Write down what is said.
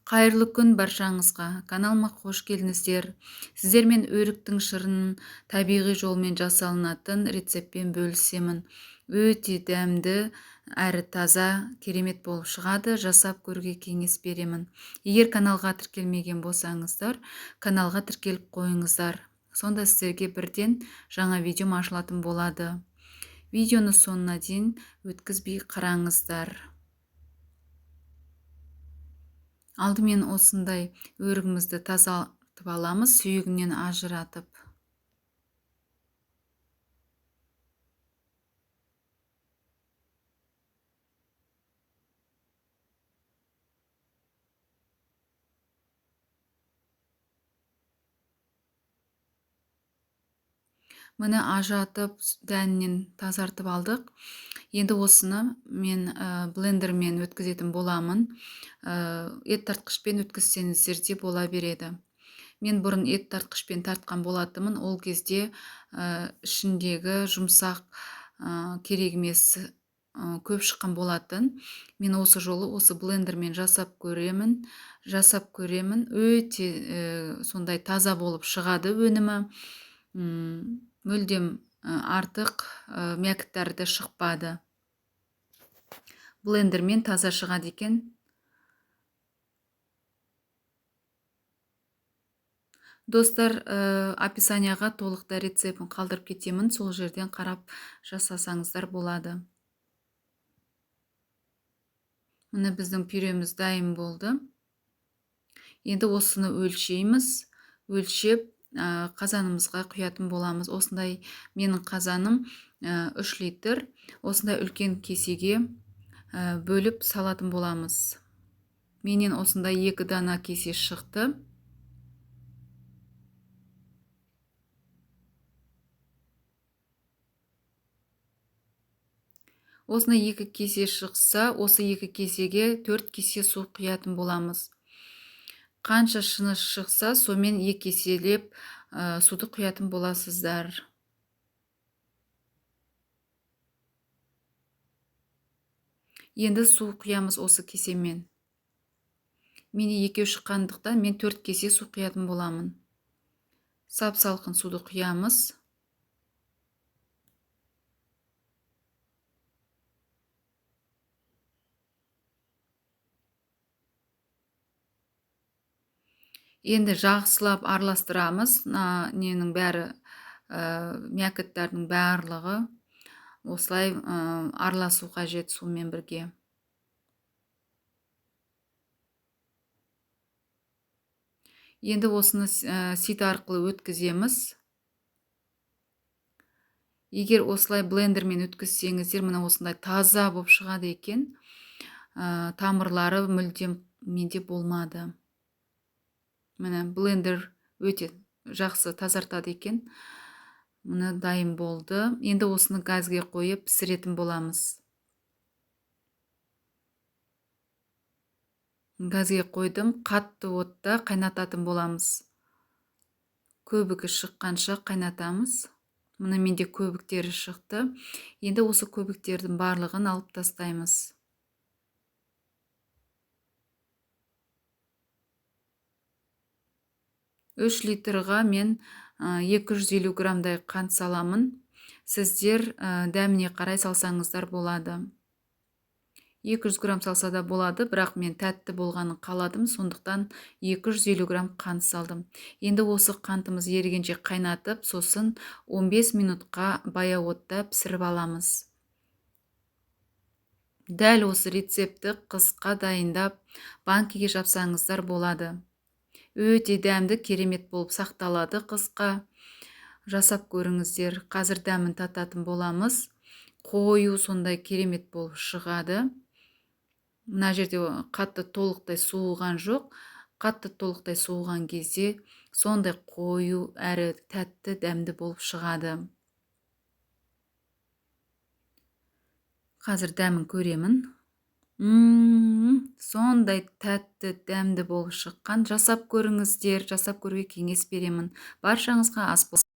Қайырлы күн баршаңызға. Каналыма қош келдіңіздер. Сіздермен өріктің шырын табиғи жолмен жасалынатын рецептпен бөлісемін. Өте дәмді әрі таза, керемет болып шығады. Жасап көруге кеңес беремін. Егер каналға тіркелмеген болсаңыздар, каналға тіркеліп қойыңыздар. Сонда сіздерге бірден жаңа видеом ашылатын болады. Видеоны соңына дейін өткізбей қараңыздар. Алдымен осындай өрігімізді тазартып аламыз, сүйегінен ажыратып. Міне ажыратып, дәнінен тазартып алдық. Енді осыны мен блендермен өткізетін боламын. Ет тартқышпен өткізсеңіздер де бола береді. Мен бұрын ет тартқышпен тартқан болатынмын. Ол кезде ішіндегі жұмсақ керек емес көп шыққан болатын. Мен осы жолы осы блендермен жасап көремін. Өте сондай таза болып шығады өнімі. Мүлдем артық мякіттері шықпады. Блендермен таза шығады екен. Достар, описанияға толықтай рецептін қалдырып кетемін. Сол жерден қарап жасасаңыздар болады. Міне біздің пюреміз дайын болды. Енді осыны өлшейміз. Өлшеп қазанымызға құятын боламыз. Осындай менің қазаным 3 литр. Осындай үлкен кесеге бөліп салатын боламыз. Менен осындай 2 дана кесе шықты. Осына 2 кесе шықса, осы 2 кесеге 4 кесе су құятын боламыз. Қанша шыны шықса, сомен 2 кеселеп суды құятын боласыздар. Енді су құямыз осы кесемен. Мене 2 шыққандықтан мен 4 кесе су құятын боламын. Сап-салқын суды құямыз. Енді жақсылап араластырамыз. Ненің бәрі, мякіттердің барлығы осылай араласу қажет сумен бірге. Енді осыны сит арқылы өткіземіз. Егер осылай блендермен өткізсеңіздер, міне осындай таза болып шығады екен. Тамырлары мүлдем менде болмады. Міне блендер өте жақсы тазартады екен. Міне дайын болды. Енді осыны газге қойып пісіретін боламыз. Газге қойдым, қатты отта қайнататын боламыз. Көбігі шыққанша қайнатамыз. Міне менде көбіктері шықты. Енді осы көбіктердің барлығын алып тастаймыз. 3 литрға мен 250 грамдай қант саламын. Сіздер дәміне қарай салсаңыздар болады. 200 грамм салса да болады, бірақ мен тәтті болғанын қаладым, сондықтан 250 грамм қант салдым. Енді осы қантымыз ерігенше қайнатып, сосын 15 минутқа баяу отта пісіріп аламыз. Дәл осы рецепті қысқа дайындап, банкеге жапсаңыздар болады. Өте дәмді, керемет болып сақталады қысқа. Жасап көріңіздер. Қазір дәмін тататын боламыз. Қою сондай керемет болып шығады. Мына жерде қатты толықтай суыған жоқ. Қатты толықтай суыған кезде сондай қою әрі тәтті дәмді болып шығады. Қазір дәмін көремін. Сондай тәтті дәмді болып шыққан. Жасап көріңіздер. Жасап көруге кеңес беремін. Баршаңызға ас болсын.